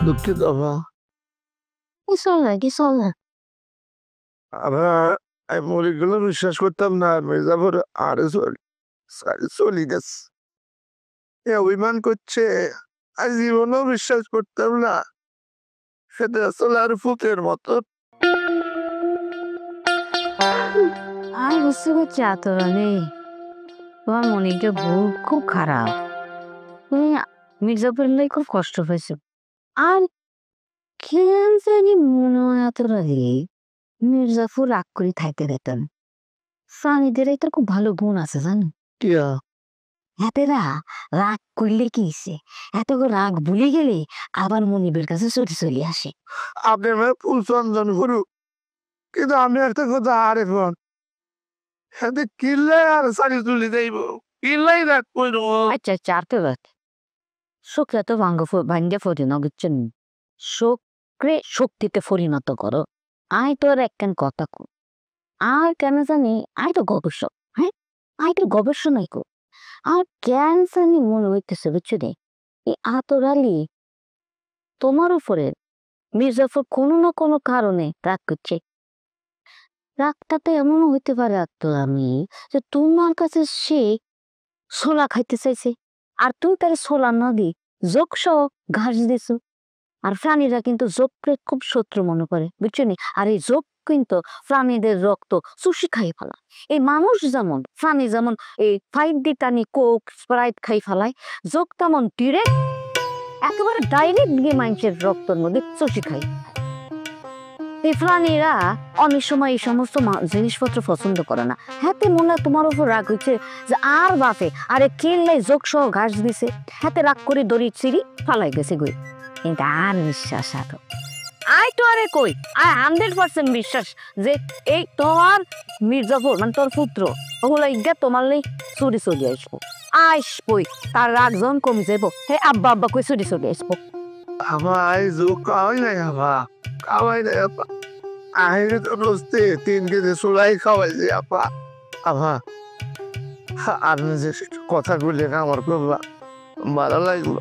দুঃখিত বাবা। কিছু না কিছু না। আমি মরে গেলে বিশ্বাস করতাম না, মির্জাফর আরে চলে গেছে। অভিমান করছে, আর জীবনেও বিশ্বাস করতাম না। সেটা আসলে আর ফুকের মতো। আমি বুঝতে পারছি আতরানি, তোমার মনিকে ভুল খুব খারাপ। তুমি মির্জাপুর নিয়ে খুব কষ্ট পেয়েছো। আর কেন জানি মনে হয় আতরানি মির্জাপুর রাগ করে থাকতে পেতেন। প্রাণীদের এটা খুব ভালো গুণ আছে জানো। টিয়া হাতেরা রাগ করলে কি হইছে, এত রাগ ভুলে গেলে আবার মনিবের কাছে চলে আসে। আপনি আমার ফুল চন্দন করুক, কিন্তু আমি একটা কথা আরে ফোন হাতে কিনলে আর সারি তুলে যাইব, কিনলাই রাগ করবো। আচ্ছা আচ্ছা আরতে বাদ শোকরা তো ভাঙ্গে পরিণত বুঝছেন, শোকরে শক্তিতে পরিণত করো। আই তোর একখান কথা কো, আর কেন জানি আই তো গবেষক, হ্যাঁ আই তো গবেষণাই কো। আর কেন জানি মনে হইতেছে বুঝছো রে, এই আতরালি তোমার উপরে মির্জাফর কোনো না কোনো কারণে রাগ করছে। রাগটা তো এমনও হইতে পারে আতরালি যে তোমার কাছে সে ছোলা খাইতে চাইছে, আর তুমি তাকে ছোলা না দি যোগ সহ ঘাস দিছো। আর প্রাণীরা কিন্তু যোগকে খুব শত্রু মনে করে বুঝছো নি। আর এই যোগ কিন্তু প্রাণীদের রক্ত চুষি খাই ফেলা। এই মানুষ যেমন প্রাণী যেমন এই 5D টানি কোক স্প্রাইট খাই ফেলায়, যোগ তেমন ডিরেক্ট একেবারে ডাইরেক্ট গিয়ে মানুষের রক্তের মধ্যে চুষি খাই। এই প্রাণীরা অনেক সময় এই সমস্ত জিনিসপত্র পছন্দ করে না। হাতে মনে হয় তোমার উপর রাগ হচ্ছে যে আর বাপে আরে কেল্লাই যোগ সহ ঘাস দিছে, হাতে রাগ করে দড়ি চিড়ি ফালাই গেছে গই। কিন্তু আর বিশ্বাস আরো আই তো আরে কই, আই 100% বিশ্বাস যে এই তোমার মির্জাফর মানে তোর পুত্র ওগুলো ইজ্ঞা তোমার লাই চুরি আসবো। আসবই, তার রাগ যখন কমে যাবো হে আব্বা আব্বা কই চুরি আসবো। আমার যোগ খাওয়াই নাই, খাওয়াই নাই আপা। আহিরে তো রোজতে 3 কেজি চুলাই খাওয়াইছে আপা। আপনি যে কথা বললেন আমার খুব ভালো লাগলো।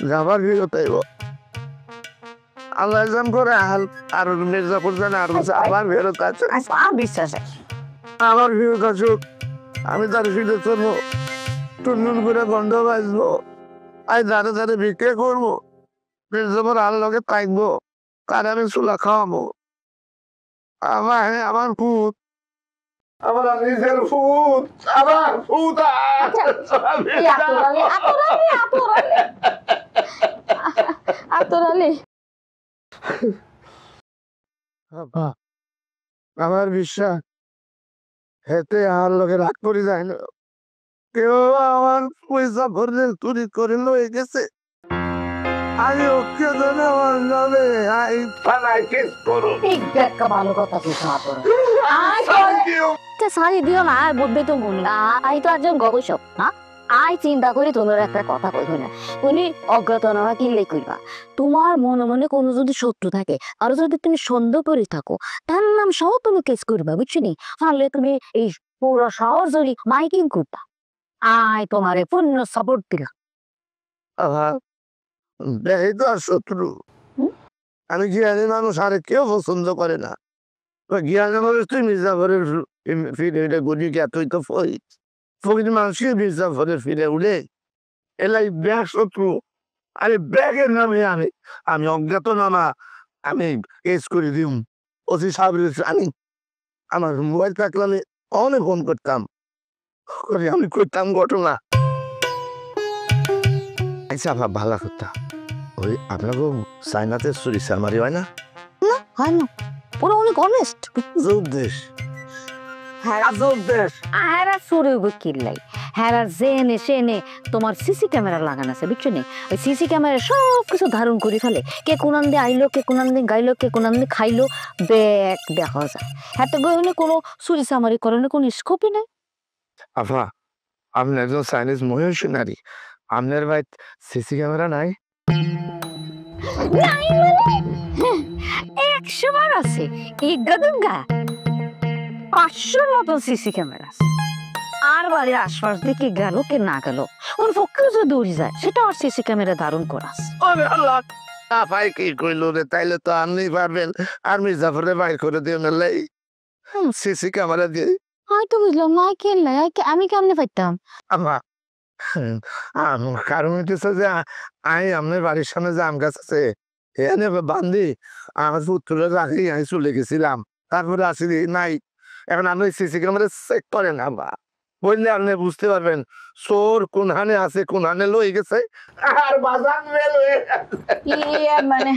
যাবার ফিরত আইব আল্লাহ জান করে আর মির্জাপুর জানে আর আবার ফেরত আছে। বিশ্বাস আমার ফিরত আসুক, আমি তার ফিরে চলবো, টুনটুন করে গন্ধ বাজবো, আই দাঁড়ে দাঁড়ে বিক্রি করবো, মির্জাপুর আর লগে থাকবো, তার আমি চুলা খাওয়াবো। আমার ফুট, আমার নিজের ফুট, আমার ফুট। আতরালি আমার বিশ্বাস হেতে আর লোকে রাগ করে যায় না। কেউ আমার পয়সা ভরলে চুরি করে লয়ে গেছে, আমি ওকে জানে আমার নামে আই থানায় কেস করো। ভালো কথা সারি দিও না, বুদ্ধি তো গুণ না। আই তো একজন গবেষক না, আই চিন্তা করি তোমার একটা কথা কই না, উনি অজ্ঞাতনা কিনলে কইবা। তোমার মনে মনে কোনো যদি শত্রু থাকে আর যদি তুমি সন্দেহ করে থাকো, তার নাম সহ তুমি কেস করবা বুঝছো নি। তাহলে তুমি এই পুরো শহর জুড়ে মাইকিং করবা। আই তোমারে পূর্ণ সাপোর্ট দিলাম। এই তো আর শত্রু, আমি জ্ঞানী মানুষ আর কেউ পছন্দ করে না। জ্ঞানী মানুষ তুই মির্জাফরের ফিরে গড়ি এতই তো ফকির মানুষকে মির্জাফরের ফিরে উঠে এলাই ব্যাগ শত্রু। আরে ব্যাগের নামে আমি অজ্ঞাত নামা আমি কেস করে দিম ওসি সাহেবের। আমি আমার মোবাইল থাকলে আমি অনেক ফোন করতাম, আমি করতাম ঘটনা। আচ্ছা ভালো কথা, ওই আপনাকে চাইনাতে চুরি চামারি হয় না? না হয় না, ওরা অনেক অনেস্ট। দেশ হ্যাঁ চুরি কিনলাই হ্যাঁ জেনে সেনে তোমার সিসি ক্যামেরা লাগানো আছে বুঝছো নি। ওই সিসি ক্যামেরা সব কিছু ধারণ করে ফেলে, কে কোনান দিয়ে আইলো, কে কোনান দিয়ে গাইলো, কে কোনান দিয়ে খাইলো, ব্যাগ দেখা যায়। হ্যাঁ তো কোনো চুরি চামারি করানোর কোনো স্কোপই নেই। আফা আপনি একজন চাইনিজ মহিষী নারী আপনার ভাই সিসি ক্যামেরা নাই? নাই মানে 100 বার আছে ইগা দুগা 500 মতো সিসি ক্যামেরা আছে। আর বাড়ির আশপাশ দিকে গেল কি না গেল ওর পক্ষে যে দৌড়ি যায় সেটা আর সিসি ক্যামেরা ধারণ করাস। ওরে আল্লাহ আফাই কি কইলো রে, তাইলে তো আপনি পারবেন আর মির্জাফরে বাইর করে দিয়ে মেলাই সিসি ক্যামেরা দিয়ে। হয়তো বুঝলাম না কেন আমি কেমনে পাইতাম আমা কারণ হইতেছে যে আমি আপনার বাড়ির সামনে যে আম গাছ আছে এখানে বান্ধি আমার উত্তরে রাখি আমি চলে গেছিলাম, তারপরে আসি নাই। এখন আপনি সিসি ক্যামেরা চেক করেন আমা, বললে আপনি বুঝতে পারবেন চোর কোনখানে আছে কোনখানে লই গেছে আর বাজার লয়ে মানে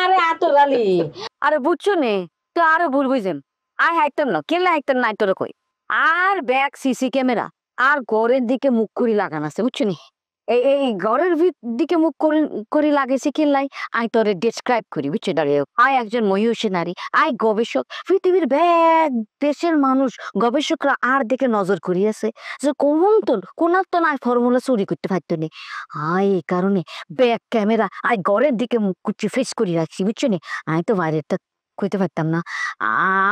আরে আতলালি আরে বুঝছো নে তো আরো ভুল বুঝেন আই হাইতাম না কেলে হাইতাম নাই তোর কই আর ব্যাক সিসি ক্যামেরা আর ঘরের দিকে মুখ করি লাগান আছে বুঝছো নি এই ঘরের দিকে মুখ করি লাগাইছে কেলাই আই তোরে ডেসক্রাইব করি বুঝছো দাঁড়িয়ে আই একজন মহিষী নারী আই গবেষক পৃথিবীর ব্যাগ দেশের মানুষ গবেষকরা আর দিকে নজর করিয়াছে যে কোনার তো নাই ফর্মুলা চুরি করতে পারতো নি আই এই কারণে ব্যাক ক্যামেরা আই ঘরের দিকে মুখ কুচি ফেস করি রাখছি বুঝছো নি আই তো বাইরেরটা কইতে পারতাম না।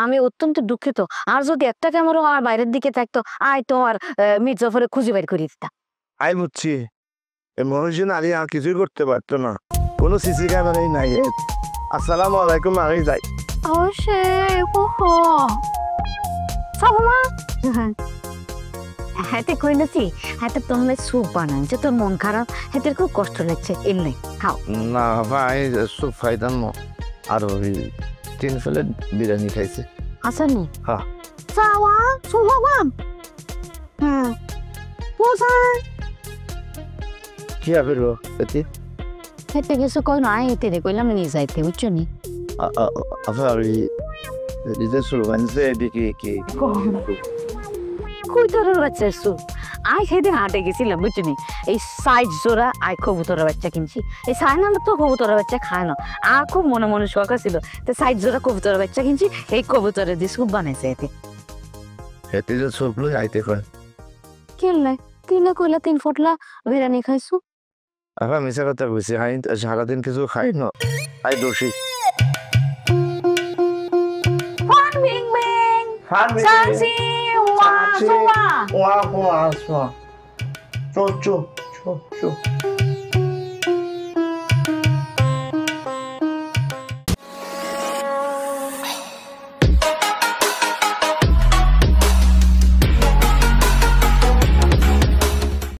আমি অত্যন্ত দুঃখিত আর যদি একটা ক্যামেরা আমার বাইরের দিকে থাকতো আই তো আর মির্জাফরে খুঁজে বের করে দিতাম। আই বুঝছি মহিষী নারী আর কিছুই করতে পারতো না, কোনো সিসি ক্যামেরাই নাই। আসসালামু আলাইকুম, আমি যাই। হাতে কইলেছি হাতে তোমার স্যুপ বানাইছে তোর মন খারাপ হাতে খুব কষ্ট লাগছে এমনি খাও না ভাই সুপ খাইতাম না, আর ওই 3 প্লেট বিরিয়ানি খাইছে। আসেনি হ্যাঁ সাওয়া সুভাবাম হ্যাঁ পোসা কি হবে রো এতে হেতে গেছে কই না এতে রে কইলাম নিয়ে যাইতে বুঝছো নি আফারি দিতে শুরু বানছে দেখি কি কই তোর বাচ্চা সু আই সেদিন হাটে গেছিলাম বুঝছো নি এই সাইজ জোড়া আই কবুতরের বাচ্চা কিনছি এই সাইনা তো কবুতরের বাচ্চা খায় না আর খুব মনে মনে শখ ছিল তো সাইজ জোড়া কবুতরের বাচ্চা কিনছি এই কবুতরের দিয়ে স্যুপ বানাইছে এতে হেতে যে সব লই আইতে কয় কিনলে কিনলে কইলা 3 ফটলা বিরিয়ানি খাইছো আফা মিছা কথা কইছি, আই সারাদিন কিছু খাই না, আই দোষী। ফান বিং বিং সানসি ওয়া সোয়া ওয়া ওয়া সোয়া চো চো চো চো